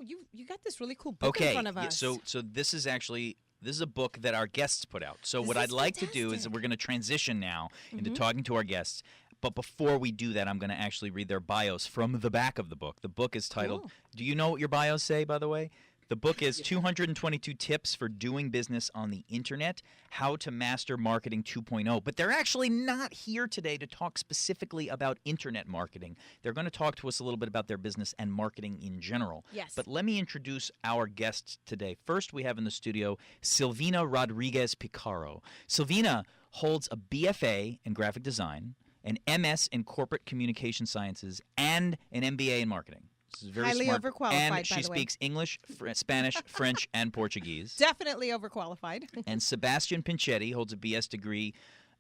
you got this really cool book in front of us. So this is a book that our guests put out. So what I'd like to do is we're going to transition now into talking to our guests. But before we do that, I'm going to actually read their bios from the back of the book. The book is titled, do you know what your bios say, by the way? The book is 222 Tips for Doing Business on the Internet, How to Master Marketing 2.0. But they're actually not here today to talk specifically about Internet marketing. They're going to talk to us a little bit about their business and marketing in general. Yes. But let me introduce our guests today. First, we have in the studio Silvina Rodriguez Picaro. Silvina holds a BFA in graphic design, an MS in corporate communication sciences, and an MBA in marketing. This is very highly smart. overqualified, and by she the way. speaks English, Spanish, French, and Portuguese. Definitely overqualified. And Sebastian Pincetti holds a BS degree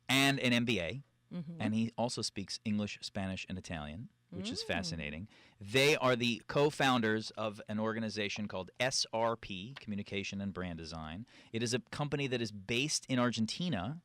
and an MBA, and he also speaks English, Spanish, and Italian, which is fascinating. They are the co-founders of an organization called SRP Communication and Brand Design. It is a company that is based in Argentina.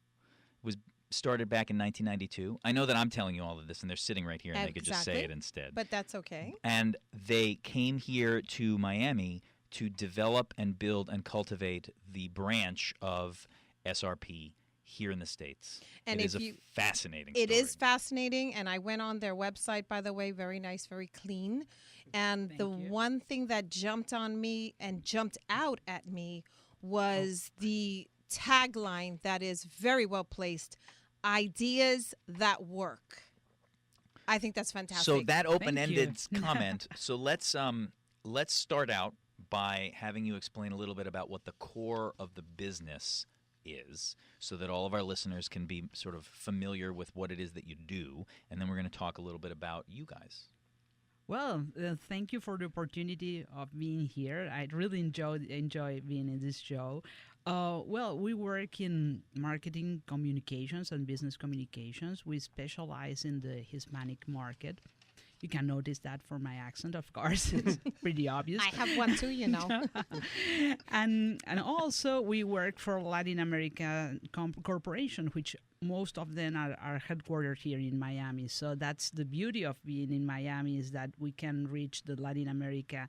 Was started back in 1992. I know that I'm telling you all of this, and they're sitting right here, and they could just say it instead. But that's okay. And they came here to Miami to develop and build and cultivate the branch of SRP here in the States. And it is a fascinating It story. is fascinating, and I went on their website, by the way, very nice, very clean. And the one thing that jumped on me and jumped out at me was the tagline that is very well placed: ideas that work. I think that's fantastic. So that open-ended comment. So let's start out by having you explain a little bit about what the core of the business is, so that all of our listeners can be sort of familiar with what it is that you do, and then we're going to talk a little bit about you guys. Well, thank you for the opportunity of being here. I really enjoy being in this show. Well, we work in marketing communications and business communications. We specialize in the Hispanic market. You can notice that from my accent, of course. It's pretty obvious. I have one too, you know. and also we work for Latin America corporation, which most of them are headquartered here in Miami. So that's the beauty of being in Miami, is that we can reach the Latin America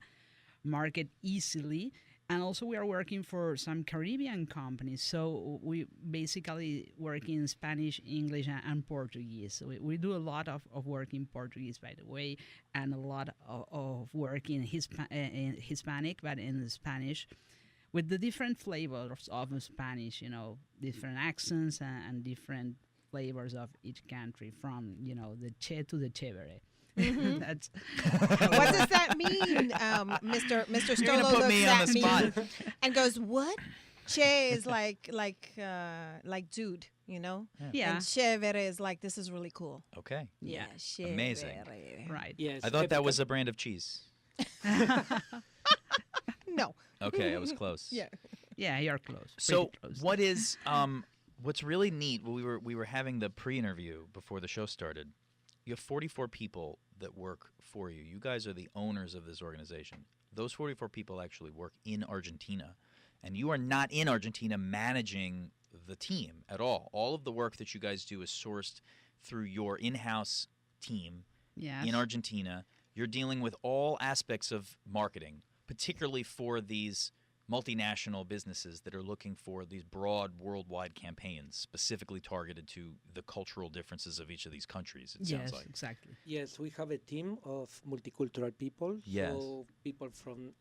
market easily. And also we are working for some Caribbean companies. So we basically work in Spanish, English, and Portuguese. So we do a lot of work in Portuguese, by the way, and a lot of work in Hispanic, but in Spanish, with the different flavors of Spanish, different accents and different flavors of each country, from, the che to the chévere. That's what does that mean? Mr. Stolow put me on looks the at me spot. and goes, "What?" Che is like dude, Yeah. And chévere is like, this is really cool. Okay. Yeah, chévere. Amazing. right. Yes. I thought that was a brand of cheese. No. Okay, I was close. Yeah. Yeah, you're close. So Pretty close. what is what's really neat? We were having the pre-interview before the show started. You have 44 people that work for you. You guys are the owners of this organization. Those 44 people actually work in Argentina, and you are not in Argentina managing the team at all. All of the work that you guys do is sourced through your in-house team Yes. in Argentina. You're dealing with all aspects of marketing, particularly for these multinational businesses that are looking for these broad worldwide campaigns specifically targeted to the cultural differences of each of these countries, it sounds Yes, like. exactly. Yes, we have a team of multicultural people. Yes. So people from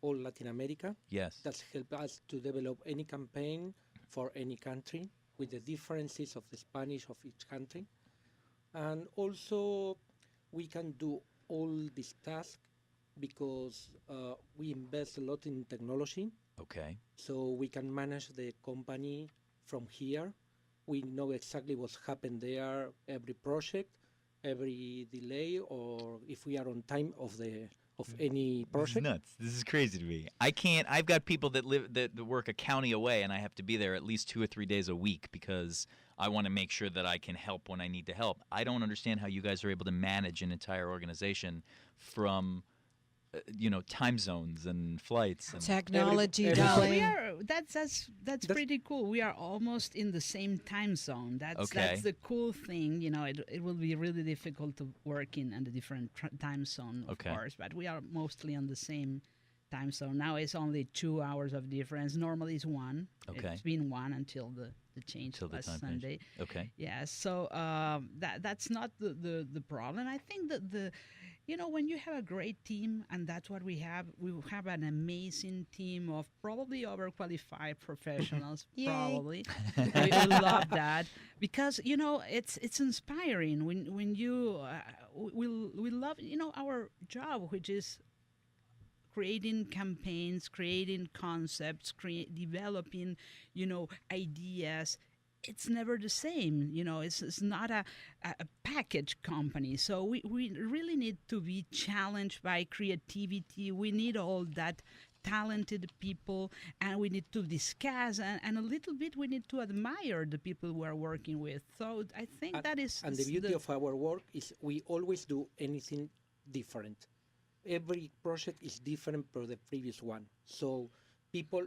all Latin America. Yes. That help us to develop any campaign for any country with the differences of the Spanish of each country. And also we can do all these tasks because we invest a lot in technology. Okay. So we can manage the company from here. We know exactly what's happened there, every project, every delay, or if we are on time of any This is project. nuts. This is crazy to me. I've got people that work a county away, and I have to be there at least 2 or 3 days a week because I want to make sure that I can help when I need to help. I don't understand how you guys are able to manage an entire organization from time zones and flights. And Technology, Every- No, darling. we are. That's pretty cool. We are almost in the same time zone. That's the cool thing. It will be really difficult to work in a different time zone, of course. But we are mostly on the same time zone. Now it's only 2 hours of difference. Normally it's one. Okay. It's been one until the change Till the last time change. Sunday. Okay. Yeah. So that's not the problem. I think that when you have a great team, and that's what we have an amazing team of probably overqualified professionals. Yay. Probably, we love that because it's inspiring when you we love our job, which is creating campaigns, creating concepts, developing ideas. It's never the same. It's not a package company. So we really need to be challenged by creativity. We need all that talented people, and we need to discuss, and a little bit we need to admire the people we are working with. So I think that is... And the beauty of our work is we always do anything different. Every project is different from the previous one. So people,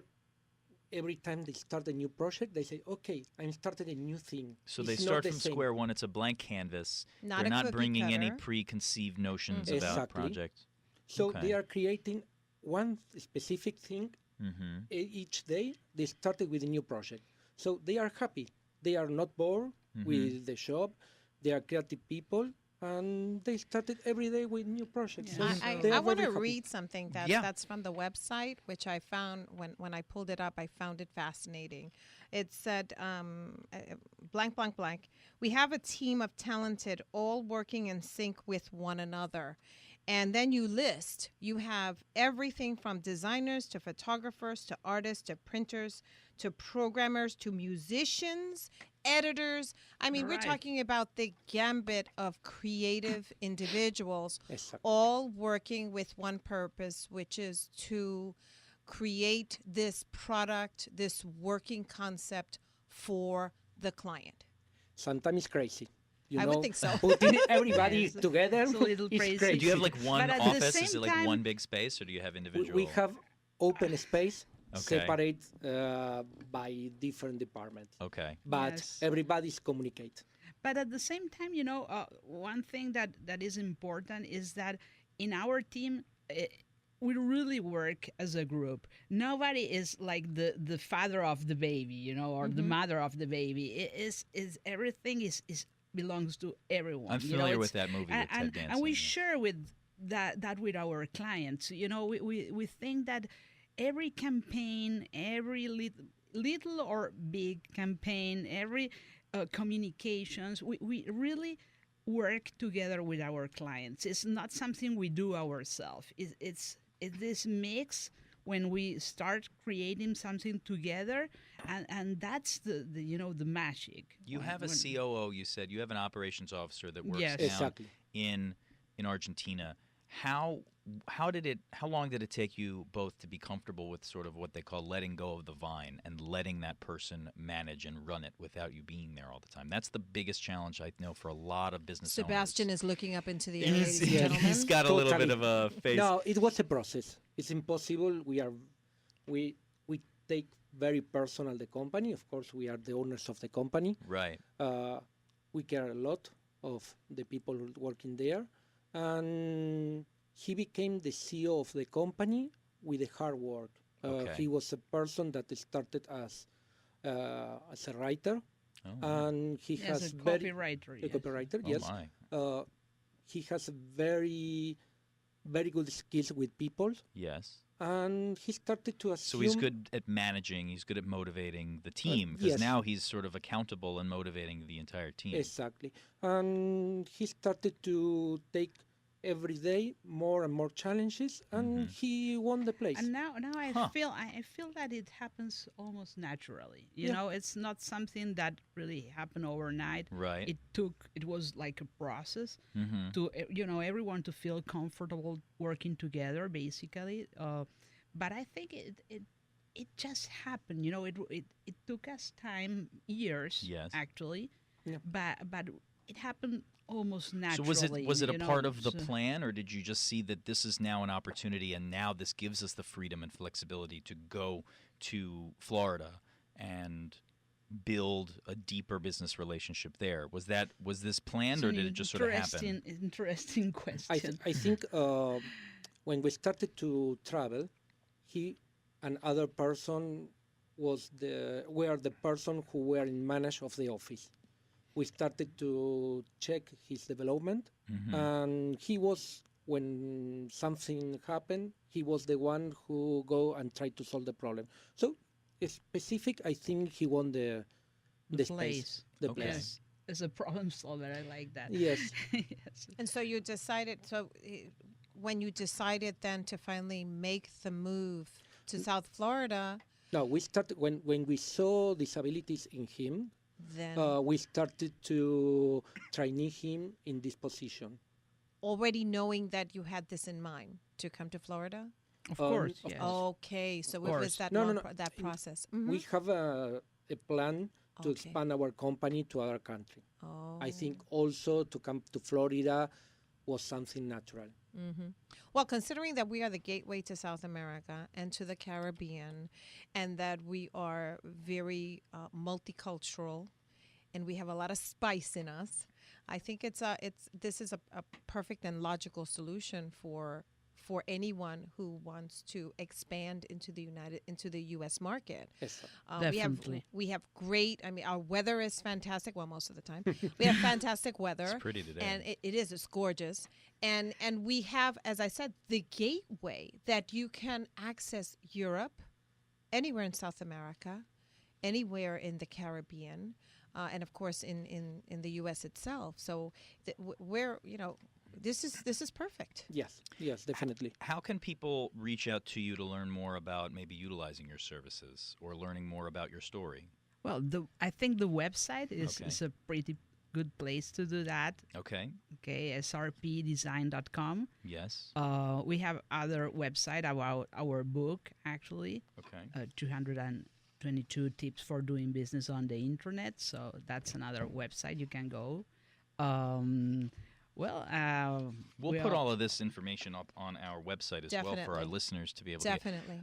every time they start a new project, they say, okay, I'm starting a new thing. So It's they not start the from same. square one. It's a blank canvas. Not They're a not cookie bringing any cutter. preconceived notions about Exactly. project. So Okay. they are creating one specific thing Mm-hmm. each day. They started with a new project. So they are happy. They are not bored with the shop. They are creative people. And they started every day with new projects. Yeah. So I they are want very to happy. read something Yeah. that's from the website, which I found when I pulled it up. I found it fascinating. It said, blank, blank, blank. We have a team of talented, all working in sync with one another. And then you have everything from designers to photographers to artists to printers to programmers to musicians, editors. I mean, we're Right. talking about the gambit of creative individuals Exactly. all working with one purpose, which is to create this product, this working concept for the client. Sometimes it's crazy. I would think so. Putting everybody Yes, together it's a little is crazy. crazy. Do you have like one But at the office? Is same it like time- one big space, or do you have individual? We have open space Okay. separate by different departments, Okay. but Yes. everybody's communicate. But at the same time, one thing that is important is that in our team, we really work as a group. Nobody is like the father of the baby, or the mother of the baby. It is everything is belongs to everyone. I'm familiar with that movie with Ted and Danson. we yeah. share with that with our clients. We think that every campaign, every little or big campaign, every communications, we really work together with our clients. It's not something we do ourselves. It's this mix when we start creating something together, and that's the magic. You have a When- COO. You said you have an operations officer that works Yes. down Exactly. in Argentina. How long did it take you both to be comfortable with sort of what they call letting go of the vine and letting that person manage and run it without you being there all the time? That's the biggest challenge I know for a lot of business Sebastian owners. is looking up into the air, He's, ladies and gentlemen. he's got a little bit of Totally. a face. No, it was a process. It's impossible. We take very personal the company. Of course, we are the owners of the company. Right. We care a lot of the people working there, and he became the CEO of the company with the hard work. Okay. He was a person that started as a writer, Oh, and he Yes, has a very copywriter. a Yes. copywriter. oh Yes, my. he has a very good skills with people, Yes. and he started to So assume. he's good at managing. He's good at motivating the team because yes. now he's sort of accountable and motivating the entire team. Exactly, and he started to take every day more and more challenges, and he won the place. And now I Huh. feel that it happens almost naturally. Yeah. It's not something that really happened overnight. Right. It was like a process Mm-hmm. to everyone to feel comfortable working together, basically. But I think it just happened. It took us time, years, Yes. actually. Yeah. But it happened almost So naturally. was it a you part know, of the so- plan, or did you just see that this is now an opportunity, and now this gives us the freedom and flexibility to go to Florida and build a deeper business relationship there? Was this planned, or did it just sort of happen? Interesting question. I think when we started to travel, he and other person were the person who were in manage of the office. We started to check his development, and he was, when something happened, he was the one who go and try to solve the problem. So specific, I think he won the space, place. the Okay. place. Yes, as a problem solver, I like that. Yes. Yes. And so you decided, when you decided then to finally make the move to South Florida, No, we started when we saw disabilities in him. then We started to train him in this position. already knowing that you had this in mind to come to Florida? Of Um, course, of yes. Okay, so it was course. that No, long that In- process. We have a plan to Okay. expand our company to other country. Oh. I think also to come to Florida was something natural. Well, considering that we are the gateway to South America and to the Caribbean, and that we are very multicultural, and we have a lot of spice in us, I think this is a perfect and logical solution for anyone who wants to expand into the U.S. market. Yes. Definitely. We have great. I mean, our weather is fantastic. Well, most of the time, we have fantastic weather. It's pretty today. And it is. It's gorgeous. And we have, as I said, the gateway that you can access Europe, anywhere in South America, anywhere in the Caribbean, and of course in the U.S. itself. So we're, this is perfect. Yes, definitely. How can people reach out to you to learn more about maybe utilizing your services or learning more about your story? Well, I think the website is Okay. a pretty good place to do that. Okay. Okay, srpdesign.com. Yes. We have other website about our book, actually, Okay. 222 tips for doing business on the internet. So that's another website you can go. We'll put all of this information up on our website as well for our Definitely. listeners to be able to Definitely.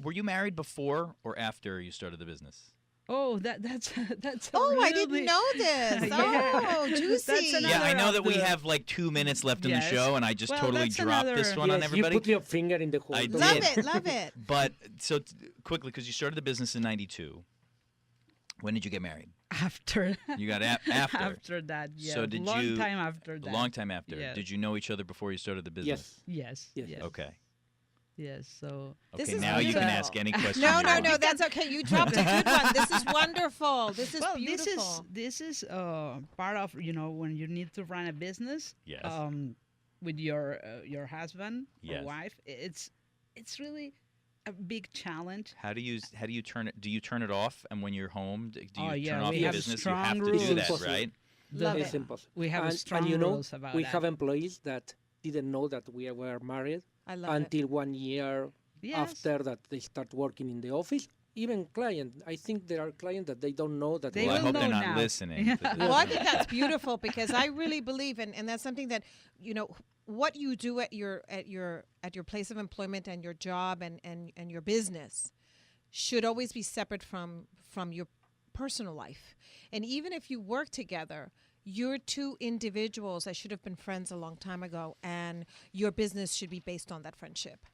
Were you married before or after you started the business? Oh, that's Oh, I really- didn't know this. Yeah. Oh, juicy. That's another Yeah, I know of that we the- have like 2 minutes left in the Yes. show, and I just Well, totally that's dropped this another- one on Yes, everybody. you put your finger in the hole. I Don't Love did. worry. it. Love it. But so quickly, because you started the business in '92. When did you get married? After You got after. after that, yeah. So did long you- time after A that. long time after. Yes. Did you know each other before you started the business? Yes. Yes. Yes. Okay. Yes. So This Okay. is Now you can beautiful. ask any question. No, you no, want. no. That's okay. You dropped a good one. This is wonderful. This is beautiful. this is part of when you need to run a business. Yes. With your husband Yes. or wife, it's really a big challenge. How do you turn it? Do you turn it off? And when you're home, do you Oh, yeah, turn off we the have business? You have strong to do rules. that, Impossible. right? Love It's it. impossible. We have and, strong and you know, rules about we that. have employees that didn't know that we were married I love it. until 1 year Yes. after that they start working in the office. Even client, I think there are clients that they don't know that. They Well, I will hope they're know not now. listening. to this. Well, I think that's beautiful because I really believe and that's something that what you do at your place of employment and your job and your business should always be separate from your personal life. And even if you work together, you're two individuals that should have been friends a long time ago, and your business should be based on that friendship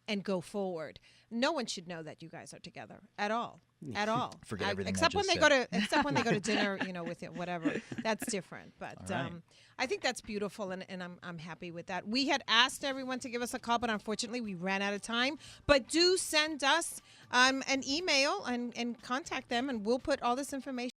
and go forward. No one should know that you guys are together at all. At all. Forget everything I except when just they said. except when they go to dinner, with it, whatever. That's different. But All right. I think that's beautiful, and I'm happy with that. We had asked everyone to give us a call, but unfortunately we ran out of time. But do send us an email and contact them, and we'll put all this information